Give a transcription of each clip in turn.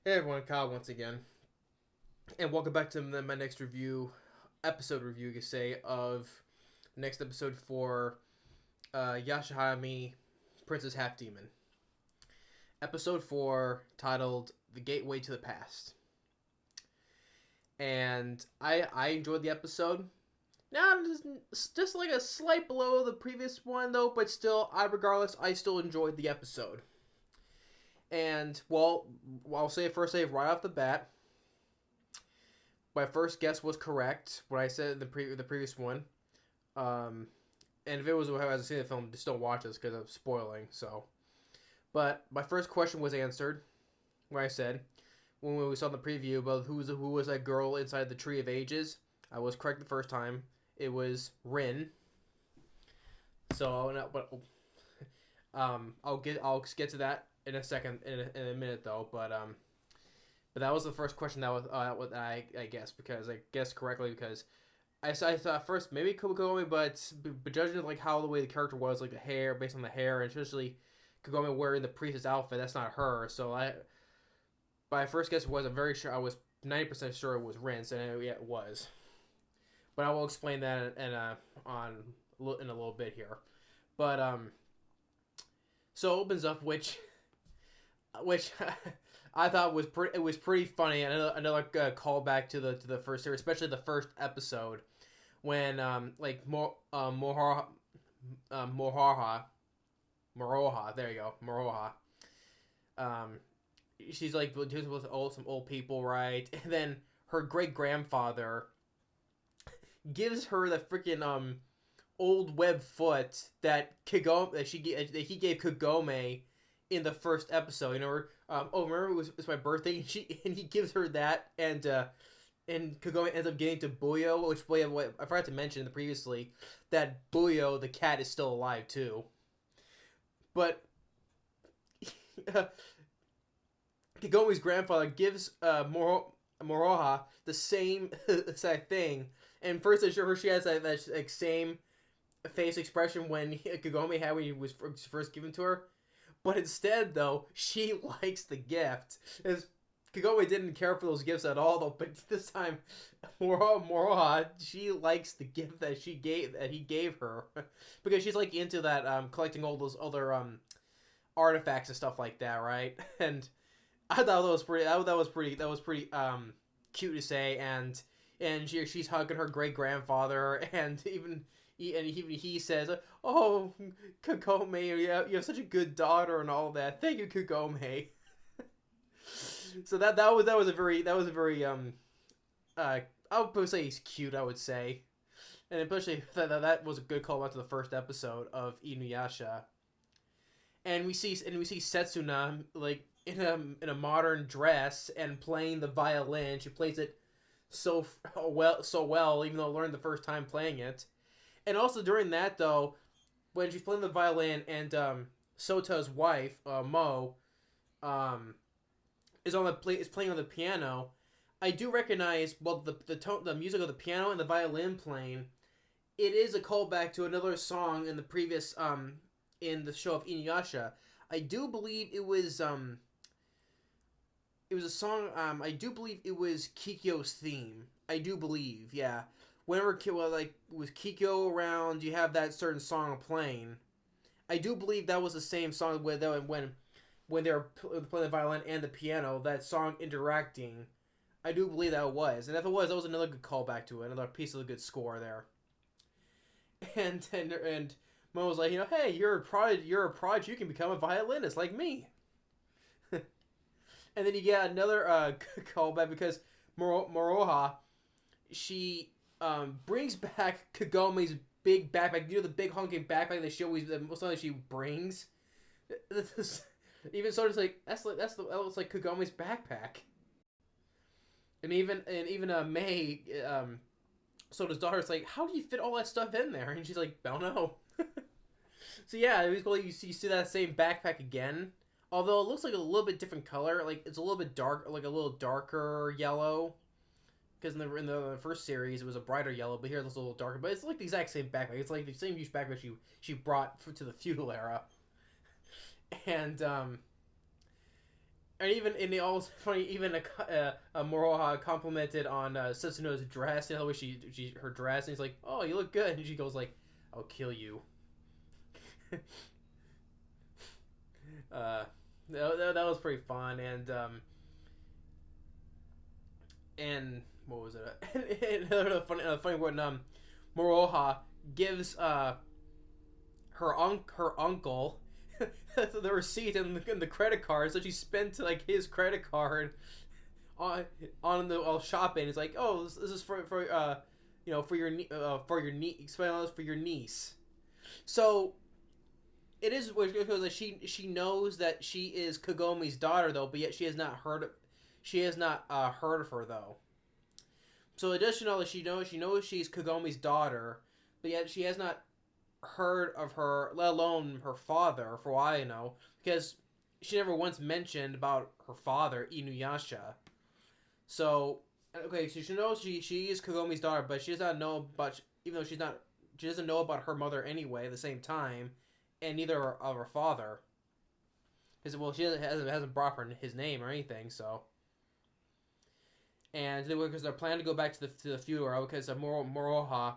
Hey everyone, Kyle once again, and welcome back to my next episode review, you could say, of the next episode for Yashahime, Princess Half Demon. Episode 4, titled "The Gateway to the Past," and I enjoyed the episode. Now, just like a slight below the previous one though, but still, I still enjoyed the episode. And well, I'll say right off the bat, my first guess was correct when I said the previous one. Um, and if it was who hasn't seen the film, just don't watch this because I'm spoiling. So, but my first question was answered when I said when we saw the preview about who was that girl inside the Tree of Ages. I was correct the first time. It was Rin. So, I'll get to that in a second in a minute though. But that was the first question that was what I guessed because I guessed correctly because I thought first maybe Kagome, but judging like how the way the character was, like the hair, based on the hair, and especially Kagome wearing the priestess outfit, that's not her. So my first guess was I'm very sure I was 90% sure it was Rince, and yeah, it was. But I will explain that in a little bit here. But so it opens up which I thought was pretty. It was pretty funny. Another callback to the first series, especially the first episode when Moroha, there you go, Moroha. Um, she's like with some old people, right? And then her great grandfather gives her the freaking old web foot that he gave Kagome in the first episode. You know, remember it was my birthday, and he gives her that, and Kagome ends up getting to Buyo, which I forgot to mention previously that Buyo the cat is still alive too. But Kagome's grandfather gives Moroha the same exact thing, and first I show her she has that like, same face expression when Kagome had when he was first given to her. But instead, though, she likes the gift. As Kagome didn't care for those gifts at all, though. But this time, Moroha, she likes the gift that he gave her, because she's like into that collecting all those other artifacts and stuff like that, right? And I thought that was pretty. That was pretty cute to say, and she's hugging her great grandfather, and even he says, "Oh, Kagome, you have such a good daughter and all that. Thank you, Kagome." So that was a very I would say he's cute. I would say, and especially that was a good callback to the first episode of Inuyasha. And we see Setsuna like in a modern dress and playing the violin. She plays it so well, even though I learned the first time playing it. And also during that though, when she's playing the violin and Sota's wife, Mo, is playing on the piano, I do recognize the music of the piano and the violin playing. It is a callback to another song in the previous in the show of Inuyasha. I do believe it was a song. I do believe it was Kikyo's theme. I do believe, yeah. Whenever with Kikyo around, you have that certain song playing. I do believe that was the same song when they were playing the violin and the piano. That song interacting. I do believe that it was, and if it was, that was another good callback to it. Another piece of a good score there. And Mo was like, hey, you're a prodigy. You can become a violinist like me. And then you get another callback because Moroha, she brings back Kagome's big backpack. You know the big honking backpack that she brings. Even so, it's like that was like Kagome's backpack. And even May, Soda's daughter, is like, how do you fit all that stuff in there? And she's like, I don't know. So yeah, it was cool. You see that same backpack again. Although it looks like a little bit different color, like it's a little bit dark, like a little darker yellow. Because in the first series it was a brighter yellow, but here it's a little darker. But it's like the exact same backpack. It's like the same huge backpack she brought to the feudal era. And and it also funny. Even Moroha complimented on Setsuno's dress. You know, the way she her dress, and he's like, "Oh, you look good," and she goes like, "I'll kill you." uh, that was pretty fun, and what was it? And another funny one. Moroha gives her uncle the receipt and the credit card, so she spent like his credit card on the shopping. It's like, oh, this is for for your niece, for your niece. So it is because like, she knows that she is Kagome's daughter though, but yet she has not heard of her though. So additionally, she knows she's Kagome's daughter, but yet she has not heard of her, let alone her father, for what I know, because she never once mentioned about her father, Inuyasha. So, okay, so she knows she is Kagome's daughter, but she does not know about, even though she doesn't know about her mother anyway at the same time, and neither of her father. Because, well, she hasn't brought her his name or anything, so. And because they're planning to go back to the feudal era, because Moroha,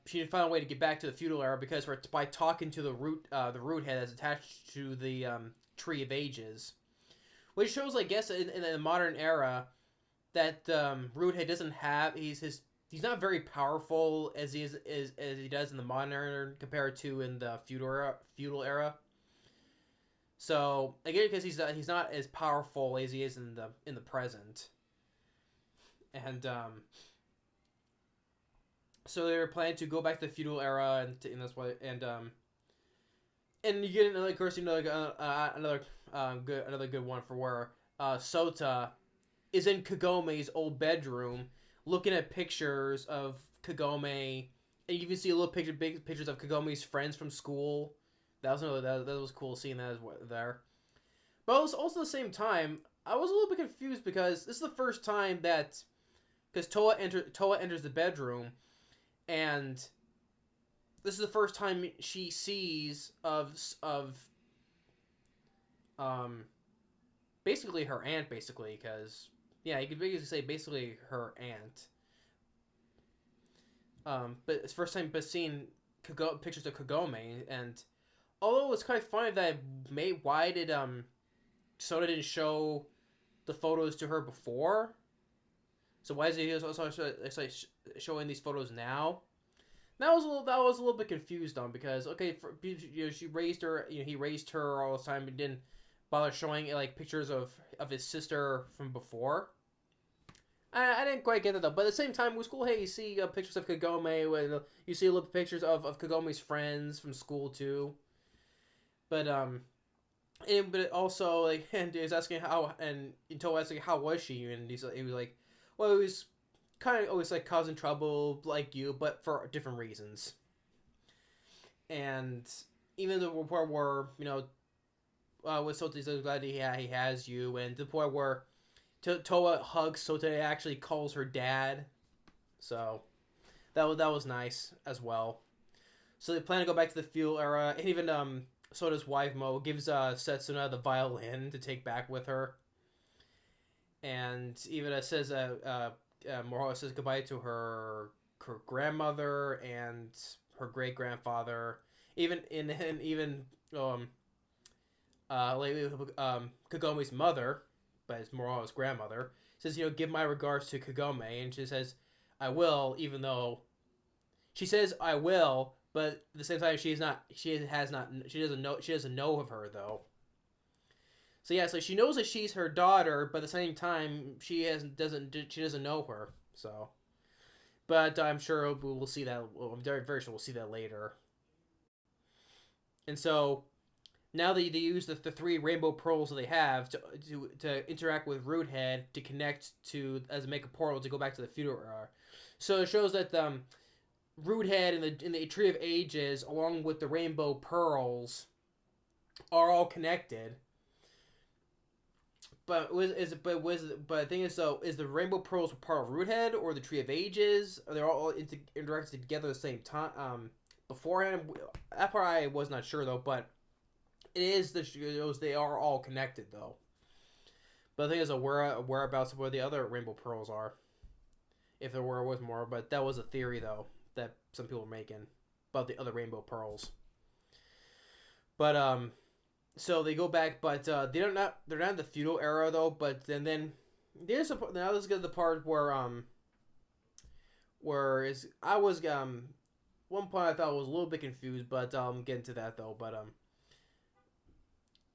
she found a way to get back to the feudal era because by talking to the root head that's attached to the tree of ages, which shows, I guess, in the modern era that root head doesn't have he's not very powerful as he does in the modern era compared to in the feudal era. So again, because he's not as powerful as he is in the present, and so they were planning to go back to the feudal era, and that's why, and you get another, of course, like another good one for where Sota is in Kagome's old bedroom, looking at pictures of Kagome, and you can see big pictures of Kagome's friends from school. That was cool seeing that there. But also at the same time, I was a little bit confused because this is the first time that, because Toa enters the bedroom, and this is the first time she sees of basically her aunt, because yeah, you could basically say basically her aunt. But it's first time seeing pictures of Kagome, and although it's kind of funny that why did Sota didn't show the photos to her before? So why is he also showing these photos now? That was a little bit confused on, because okay, she raised her, he raised her all the time and didn't bother showing like pictures of his sister from before. I didn't quite get that though, but at the same time it was cool. Hey, you see pictures of Kagome, when you see little pictures of Kagome's friends from school too. But but also like, and he was asking how, and Toa asking how was she, and he was like, well, it was kind of always like causing trouble like you, but for different reasons. And even the report where with Sota, he's glad he has you, and the point where Toa hugs Sota, actually calls her dad, so that was nice as well. So they plan to go back to the feudal era, and even Sota's wife Mo gives Setsuna the violin to take back with her. And even says Moroha says goodbye to her grandmother and her great grandfather. Even Kagome's mother, but it's Moroha's grandmother, says, give my regards to Kagome, and she says, I will, even though she says I will, but at the same time she doesn't know of her though. So yeah, so she knows that she's her daughter, but at the same time she doesn't know her. So, but I'm sure we'll see that. Well, I'm very sure we'll see that later. And so now they use the 3 rainbow pearls that they have to interact with Root-Head to connect to as make a portal to go back to the feudal era. So it shows that Root-Head in the Tree of Ages, along with the rainbow pearls, are all connected. But the thing is though, is the rainbow pearls part of Root-Head or the Tree of Ages? Are they all interacted together at the same time? Beforehand, that part I was not sure though. But it is they are all connected though. But the thing is, whereabouts of where the other rainbow pearls are, if there was more. But that was a theory though that some people were making about the other rainbow pearls. But so they go back, but they're not in the feudal era though. But then there's now let's get to the part where is I was one point I thought I was a little bit confused, but I'll get into that though. But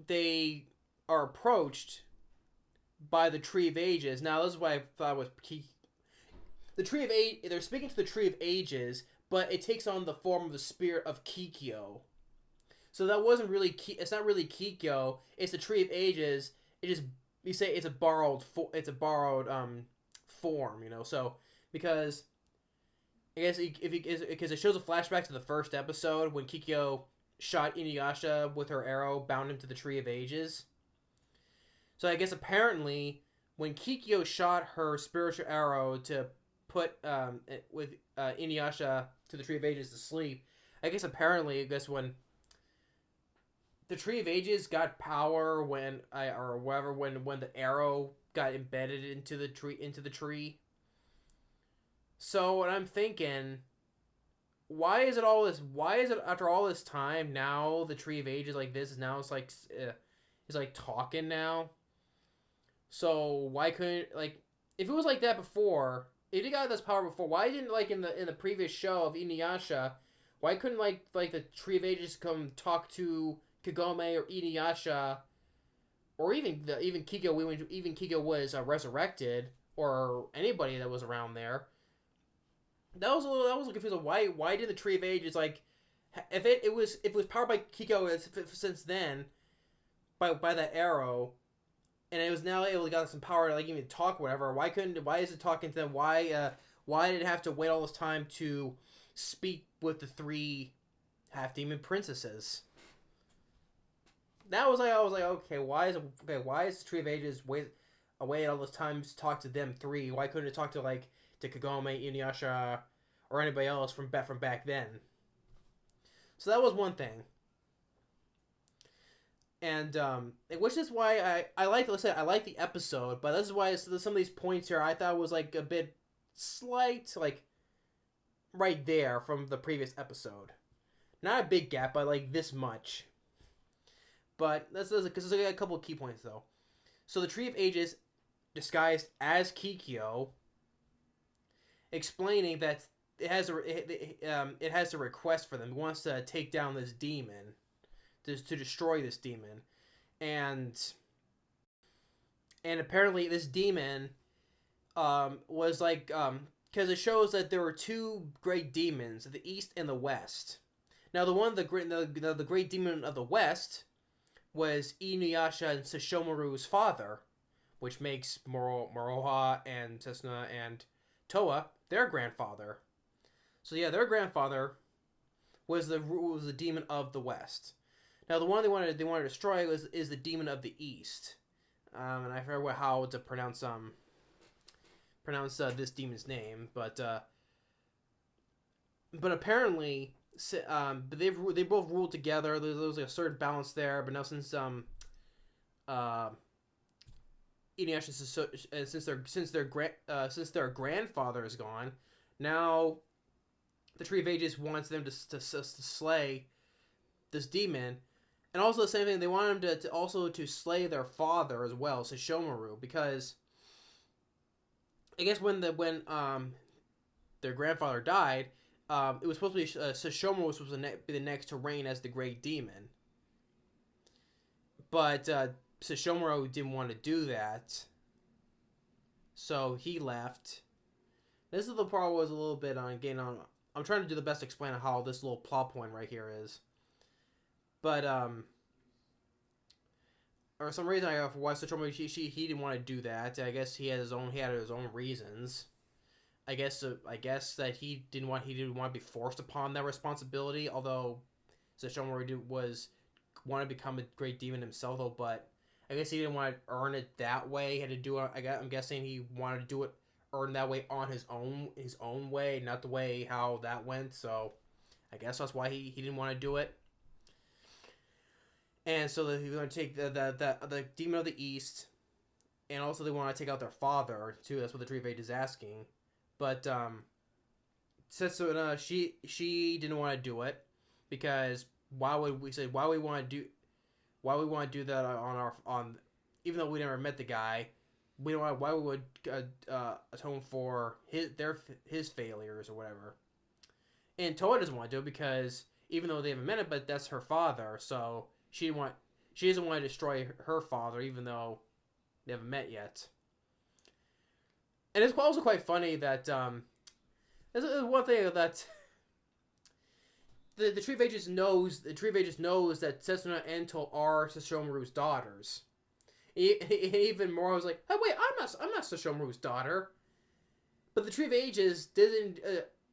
they are approached by the Tree of Ages. Now this is why I thought was key. The Tree of Age. They're speaking to the Tree of Ages, but it takes on the form of the spirit of Kikyo. So that wasn't really it's not really Kikyo. It's the Tree of Ages. It just you say it's a borrowed form, you know. So because I guess because it shows a flashback to the first episode when Kikyo shot Inuyasha with her arrow, bound him to the Tree of Ages. So I guess apparently when Kikyo shot her spiritual arrow to put with Inuyasha to the Tree of Ages to sleep, I guess when the Tree of Ages got power when the arrow got embedded into the tree. So what I'm thinking, why is it after all this time now the Tree of Ages like this is now it's like talking now? So why couldn't if it was like that before, if it got this power before, why didn't in the previous show of Inuyasha, why couldn't the Tree of Ages come talk to Kagome or Inuyasha, or even Kikyo when Kikyo was resurrected, or anybody that was around there? That was a little confusing. Why did the Tree of Ages if it was powered by Kikyo since then by that arrow, and it was now able to get some power to even talk or whatever. Why is it talking to them? Why did it have to wait all this time to speak with the 3 half demon princesses? That was I was like, okay, why is the Tree of Ages wait all this time to talk to them 3? Why couldn't it talk to to Kagome, Inuyasha, or anybody else from back then? So that was one thing. And which is why I like the episode, but this is why some of these points here I thought was a bit slight, right there from the previous episode. Not a big gap, but this much. But that's because there's a couple of key points though. So the Tree of Ages, disguised as Kikyo, explaining that it has a request for them. It wants to take down this demon, to destroy this demon, and apparently this demon was because it shows that there were 2 great demons, the East and the West. Now the great demon of the West was Inuyasha and Sesshomaru's father, which makes Moroha and Setsuna and Toa their grandfather. So yeah, their grandfather was the demon of the West. Now the one they wanted to destroy is the demon of the East, and I forget how to pronounce this demon's name, but apparently they both ruled together. There was a certain balance there, but now since Inuyasha, since their grandfather is gone, now the Tree of Ages wants them to slay this demon, and also the same thing. They want them to slay their father as well, Sesshomaru, because I guess when their grandfather died, it was supposed to be Sesshomaru was supposed to be the next to reign as the Great Demon, but Sesshomaru didn't want to do that, so he left. This is the part was a little bit on getting on. I'm trying to do the best to explain how this little plot point right here is, but for some reason, for why Sesshomaru he didn't want to do that. I guess he had his own reasons. I guess that he didn't want to be forced upon that responsibility. Although Sesshomaru want to become a great demon himself, though, but I guess he didn't want to earn it that way. He had to do it. I'm guessing he wanted to do it, earn that way on his own way, not the way how that went. So I guess that's why he didn't want to do it. And so they're going to take the demon of the east, and also they want to take out their father too. That's what the Tree of Age is asking. But Setsuna, she didn't want to do it because why we want to do that on even though we never met the guy, we don't want, why we would atone for his failures or whatever. And Toa doesn't want to do it because even though they haven't met it, but that's her father, so she doesn't want to destroy her father even though they haven't met yet. And it's also quite funny that there's one thing that the Tree of Ages knows. The Tree of Ages knows that Setsuna and To are Sesshomaru's daughters. Even Moro was like, "Oh wait, I'm not Sesshomaru's daughter." But the Tree of Ages didn't.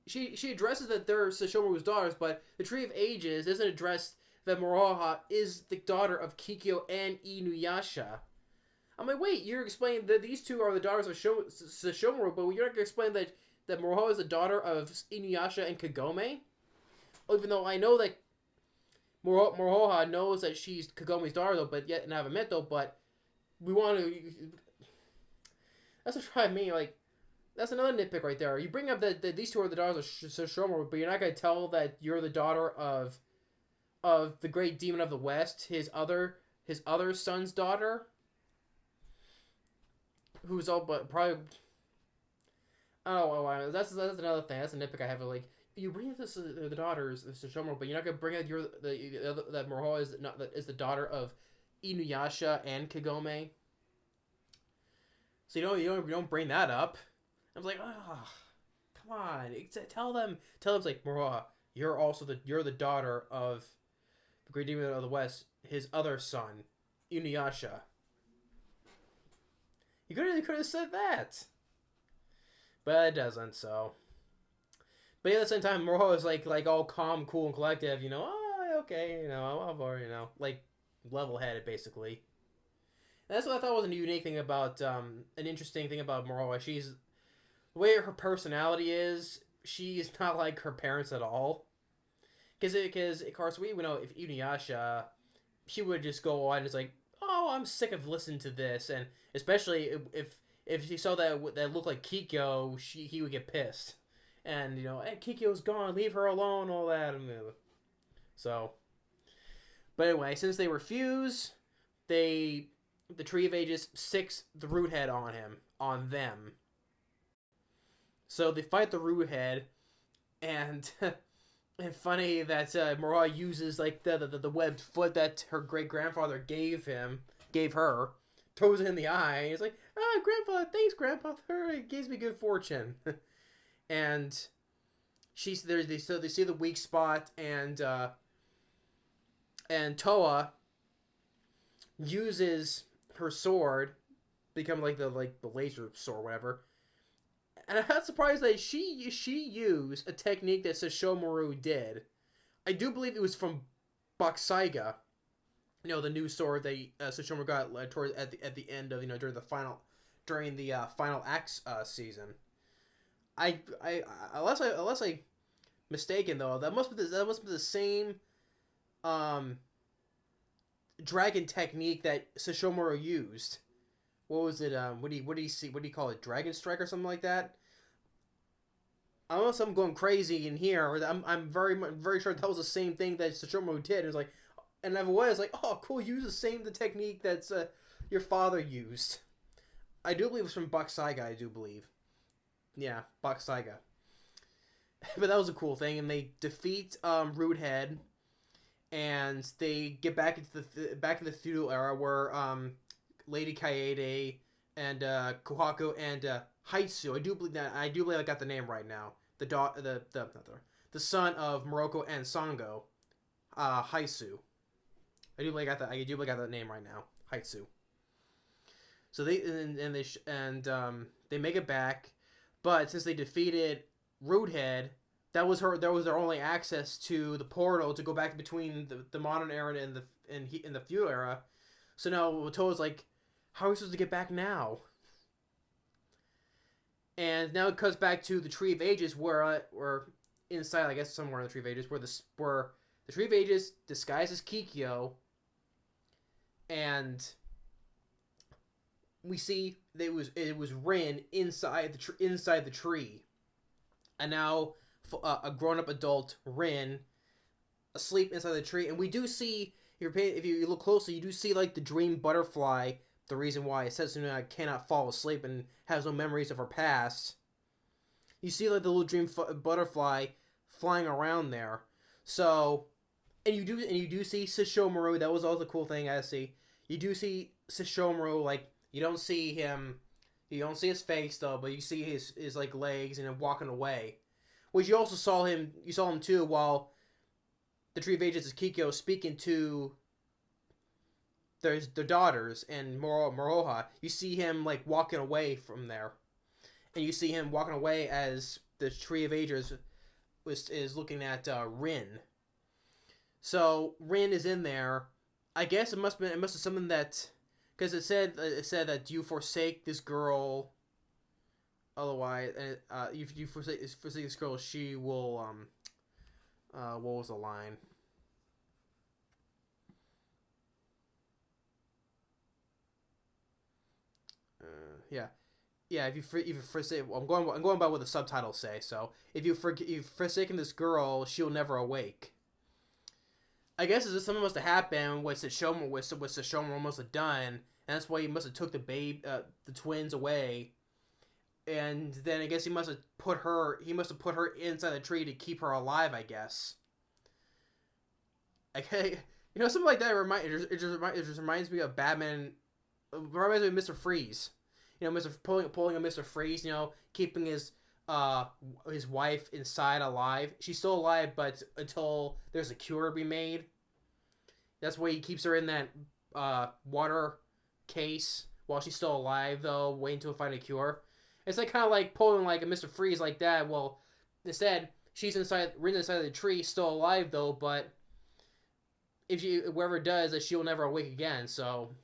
She addresses that they're Sesshomaru's daughters, but the Tree of Ages doesn't address that Moroha is the daughter of Kikyo and Inuyasha. I'm like, wait, you're explaining that these two are the daughters of Sesshomaru, but you're not going to explain that Moroha is the daughter of Inuyasha and Kagome? Even though I know that Moroha knows that she's Kagome's daughter, though, but yet never met, though, but we want to... That's what drives me, like, that's another nitpick right there. You bring up that these two are the daughters of Sesshomaru, but you're not going to tell that you're the daughter of the great demon of the West, his other son's daughter, who's all but probably... Oh, that's another thing. That's a nitpick I have. Like, you bring this the daughters of Sesshomaru, but you're not gonna bring out that Moroha is the daughter of Inuyasha and Kagome. So you don't bring that up. I was like, come on, tell them it's like, Moroha, you're the daughter of the great demon of the West, his other son, Inuyasha. You could have said that. But it doesn't, so. But yeah, at the same time, Moroha is like all calm, cool, and collective, okay, like level-headed, basically. And that's what I thought was a unique thing about, an interesting thing about Moroha. The way her personality is, she's not like her parents at all. Because of course, we know if Inuyasha, she would just go on and it's like, oh, I'm sick of listening to this, and especially if she saw that looked like Kikyo, he would get pissed. And, hey, Kikyo's gone, leave her alone, all that. So, but anyway, since they refuse, the Tree of Ages sicks the root head on them. So they fight the root head, and and funny that Moroha uses like the webbed foot that her great grandfather gave her, throws it in the eye. And he's like, grandpa, thanks, grandpa. It gives me good fortune. And she's there. They see the weak spot, and Toa uses her sword, become like the laser sword, or whatever. And I'm not surprised that she used a technique that Sesshomaru did. I do believe it was from Bakusaiga. The new sword that Sesshomaru got towards at the end of during the final act season. Unless I mistaken though, that must be the same dragon technique that Sesshomaru used. What was it? What do you call it? Dragon Strike or something like that? Unless I'm going crazy in here, I'm very sure that was the same thing that Sesshomaru did. It was like, and if it was like, oh, cool, use the technique that's your father used. I do believe it was from Bakusaiga. I do believe, yeah, Bakusaiga. But that was a cool thing, and they defeat Root Head, and they get back into the feudal era where Lady Kaede and Kohaku and Haitsu. I do believe I got the name right now. The son of Morocco and Sango, Haitsu. I do believe I got that name right now, Haitsu. So they make it back, but since they defeated Roothead, that was their only access to the portal to go back between the modern era and the feudal era. So now Toa's like, how are we supposed to get back now? And now it comes back to the Tree of Ages, where inside, I guess somewhere in the Tree of Ages, where the Tree of Ages disguised as Kikyo and we see that it was Rin inside the tree, and now a grown up adult Rin asleep inside the tree, and we do see if you look closely, you do see like the dream butterfly. The reason why it says I cannot fall asleep and has no memories of her past. You see like the little dream butterfly flying around there. So, and you do see Sesshomaru. That was all the cool thing I see. You do see Sesshomaru, like you don't see him, you don't see his face though, but you see his like legs and him walking away. Which you also saw him. You saw him too while the Tree of Ages is Kikyo speaking to their daughters and Moroha. You see him like walking away from there, and you see him walking away as the Tree of Ages is looking at Rin. So Rin is in there. I guess it must have something that, because it said that you forsake this girl. Otherwise, if you forsake this girl, she will what was the line? Yeah. If you forsake, I'm going by what the subtitles say. So if you've forsaken this girl, she'll never awake. I guess it's just something must have happened. What Sesshomaru must have done, and that's why he must have took the twins away. And then I guess he must have put her inside the tree to keep her alive, I guess. Okay, something like that. It just reminds me of Batman. It reminds me of Mr. Freeze. Mr. pulling a Mr. Freeze. Keeping his wife inside alive. She's still alive, but until there's a cure to be made. That's why he keeps her in that water case while she's still alive, though, waiting to find a cure. It's like kind of like pulling like a Mr. Freeze like that. Well, instead she's Rin's inside the tree, still alive though. But if whoever does that, she'll never awake again. So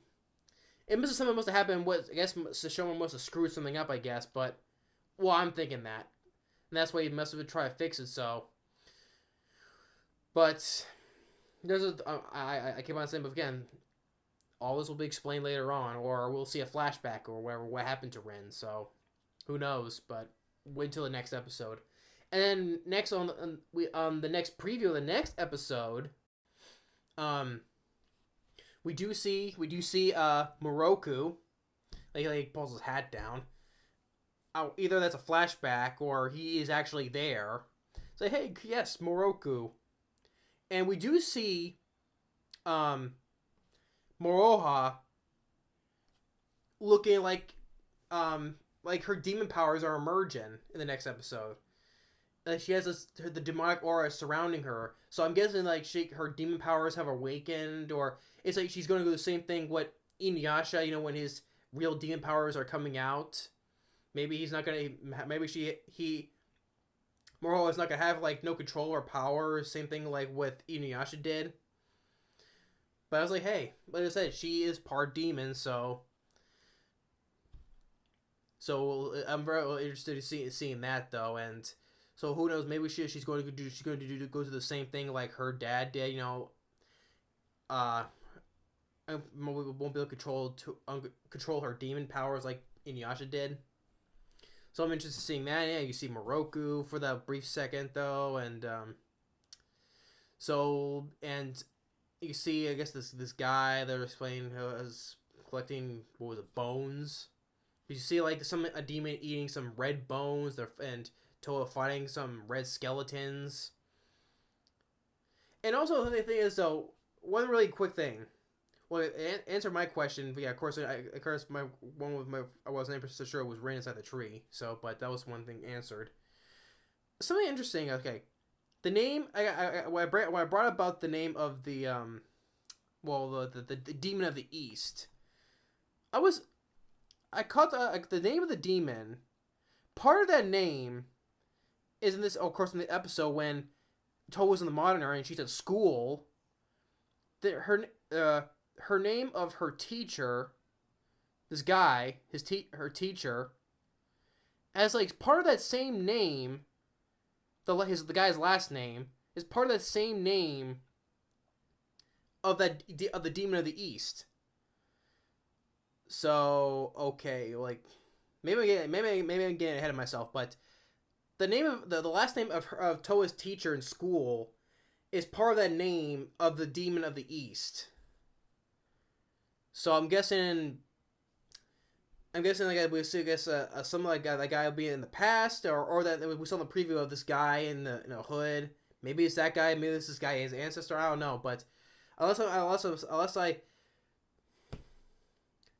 something must have happened. I guess Sesshomaru must have screwed something up. I guess, but I'm thinking that, and that's why he must have been trying to fix it. So, but I keep on saying, but again, all this will be explained later on, or we'll see a flashback or whatever what happened to Rin. So. Who knows? But wait till the next episode. And then next on the next preview of the next episode, we do see Moroku, like he pulls his hat down. Either that's a flashback or he is actually there. Say, hey, yes, Moroku. And we do see Moroha looking like her demon powers are emerging in the next episode. Like she has the demonic aura surrounding her. So I'm guessing like her demon powers have awakened, or it's like she's going to do the same thing what Inuyasha, when his real demon powers are coming out. Maybe he's not going to, maybe Moroha is not going to have like no control or power. Same thing like what Inuyasha did. But I was like, hey, like I said, she is part demon, so I'm very interested in seeing that though, and so who knows? Maybe she's going to go through the same thing like her dad did. Won't be able to control her demon powers like Inuyasha did. So I'm interested in seeing that. Yeah, you see Moroku for that brief second though, and you see I guess this guy they're explaining who is collecting bones. You see like a demon eating some red bones, and Toa fighting some red skeletons. And also the thing is though, one really quick thing. Well, answer my question. But yeah, of course, I wasn't sure it was Rin inside the tree. So, but that was one thing answered. Something interesting. Okay, the name when I brought about the name of the the demon of the East. I caught the name of the demon. Part of that name is in this, of course, in the episode when Toa was in the modern era and she's at school. Her name of her teacher, this guy, her teacher, as like part of that same name. The guy's last name is part of that same name of the demon of the East. So okay, like maybe I'm getting ahead of myself, but the name of the last name of Toa's teacher in school is part of that name of the demon of the East. So I'm guessing like we see, I guess something like that guy will be in the past, or that we saw in the preview of this guy in a hood. Maybe it's that guy. Maybe this guy his ancestor. I don't know, but unless I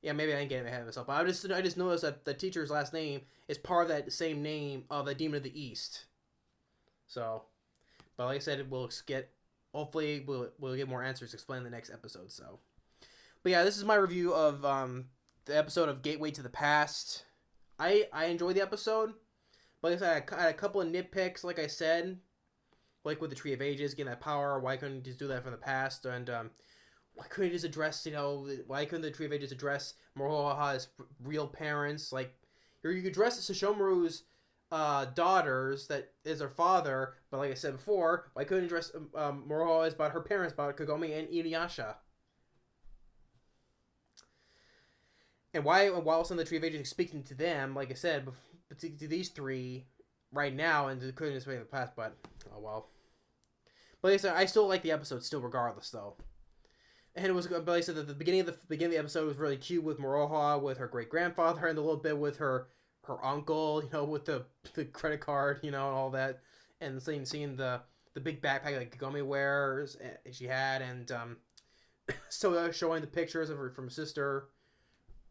yeah, maybe I ain't getting ahead of myself. But I just noticed that the teacher's last name is part of that same name of the demon of the East. So, but like I said, hopefully we'll get more answers explained in the next episode. So, but yeah, this is my review of the episode of Gateway to the Past. I enjoyed the episode. But like I said, I had a couple of nitpicks, like I said. Like with the Tree of Ages, getting that power. Why couldn't you just do that from the past? And why couldn't you just address, why couldn't the Tree of Ages address Moroha's real parents? Like, you could address Sesshomaru's daughters, that is her father, but like I said before, why couldn't you address Moroha about her parents, about Kagome and Inuyasha? And why, while also in the Tree of Ages is speaking to them, like I said, to these three right now, and couldn't just wait in the past, but oh well. But like I said, I still like the episode still, regardless, though. And it was, but like I said, the beginning of the episode was really cute with Moroha, with her great grandfather, and a little bit with her uncle, with the credit card, and all that, and seeing the big backpack like Kagome wears she had, and so showing the pictures of her from her sister.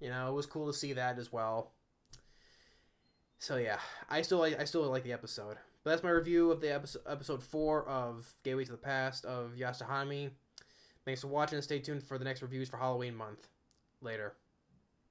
It was cool to see that as well. So yeah, I still like the episode. But that's my review of the episode 4 of Gateway to the Past of Yashahime. Thanks for watching and stay tuned for the next reviews for Halloween month. Later.